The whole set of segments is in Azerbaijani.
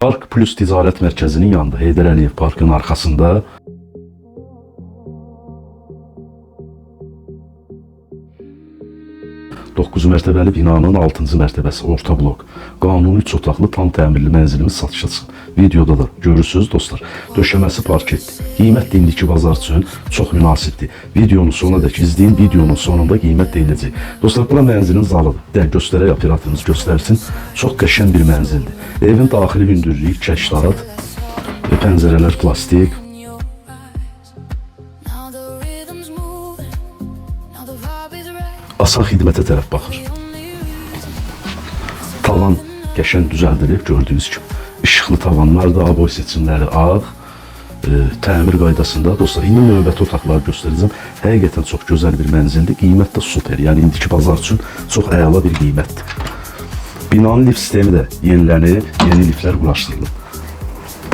Park Plus Ticarət Mərkəzinin yanında, Heydər Əliyev Parkın arxasında 9 mərtəbəli binanın 6-cı mərtəbəsi orta blok. Qanuni 3 otaqlı tam təmirli mənzilimiz satışa çıxıb. Videoda da görürsünüz dostlar. Döşəməsi parketdir. Qiymət də indiki bazar üçün çox münasibdir. Videonun sonuna dək izləyin. Videonun sonunda qiymət deyiləcək. Dostlar, bura mənzilin zalıdır. Dəqiq göstərək, operatorımız göstərsin. Çox qəşəng bir mənzildir. Evin daxili hündürlüyü 2 saat. Pəncərələr plastik. Asan xidmətə tərəf baxır. Tavan qəşəng düzəldilib, gördüyünüz kimi. İşıqlı tavanlar da, aboy seçimləri ağ, təmir qaydasında. Dostlar, indi növbəti otaqları göstərəcəm. Həqiqətən çox gözəl bir mənzildir. Qiymət də super, yəni indiki bazar üçün çox əla bir qiymətdir. Binanın lift sistemi də yenilənib, yeni liftlər quraşdırılıb.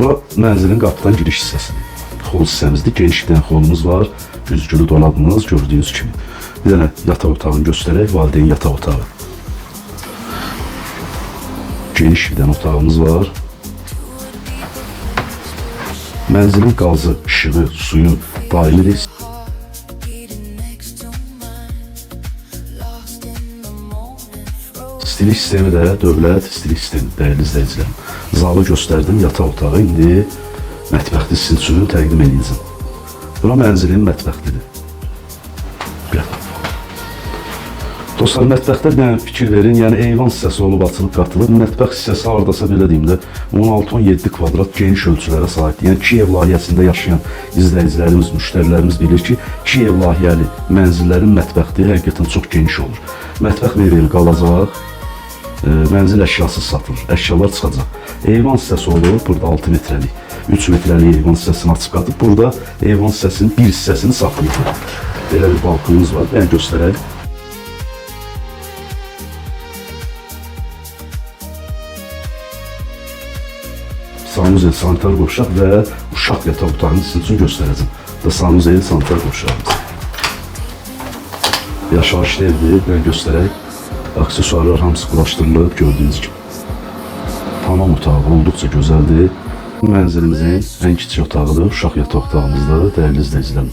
Bu mənzilin qapıdan giriş hissəsidir. Xol hissəmizdir, geniş bir xolumuz var, güzgülü dolabımız gördüyünüz kimi. Bir dənə yataq otağını göstərək, valideyn yataq otağı. Geniş bir dənə otağımız var. Mənzilin qazı, işığı, suyu daimidir. Stilik sistemi də dövlət stilik sistemi, dəyərli izləyicilərim. Zalı göstərdim, yataq otağı, indi mətbəxli sizin üçün təqdim edəcəm. Bura mənzilin mətbəxlidir. Dostlar, mətbəxdə bir fikir verin, yəni eyvan hissəsi olub açılıb qatılıb. Mətbəx hissəsi hardasa belə deyim də 16-17 kvadrat geniş ölçülərə sahibdir. Yəni Kiyev layihəsində yaşayan izləyicilərimiz, müştərilərimiz bilir ki, Kiyev layihəli mənzillərin mətbəxi həqiqətən çox geniş olur. Mətbəx mebeli qalacaq, mənzil əşyasız satılır, əşyalar çıxacaq. Eyvan hissəsi olur, burada 6 metrəlik, 3 metrəlik eyvan hissəsini açıb qatıb, burada eyvan hissəsinin bir hissəsini saxlayır. Belə bir balkonumuz var, mən göstərək. Sanuzel sanitar qovşaq və uşaq yataq otağını sizin üçün göstərəcəm. Və sanuzel sanitar qovşağımız. Yaşayışlı evdir, mən göstərək. Aksesuarlar hamısı quraşdırılıb, gördüyünüz kimi. Tamam otağı olduqca gözəldir. Mənzilimizin ən kiçik otağıdır, uşaq yataq otağımızdır, dəyərli izləyicilərim.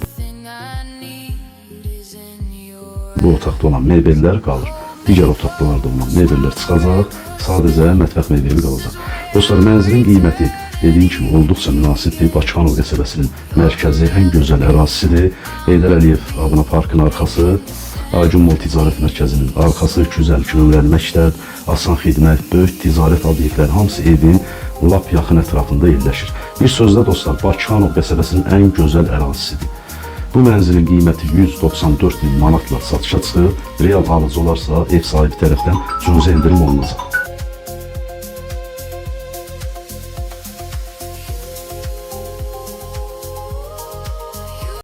Bu otaqda olan mebellər qalır. Digər otaqlarda olan mebellər çıxacaq, sadəcə mətbəx mebeli qalacaq. Dostlar, mənzilin qiyməti dediyim kimi olduqca münasibdir. Bakıxanov qəsəbəsinin mərkəzi, ən gözəl ərazisidir. Heydər Əliyev Abuna Parkın arxası, Aygün Mall Ticarət Mərkəzinin arxası, 250 nömrəli məktəb, asan xidmət, böyük ticarət obyektləri hamısı evin lap yaxın ətrafında yerləşir. Bir sözlə dostlar, Bakıxanov qəsəbəsinin ən gözəl ərazisidir. Bu mənzilin qiyməti 194 min manatla satışa çıxıb, real alıcı olarsa ev sahibi tərəfdən cüzi endirim olunacaq.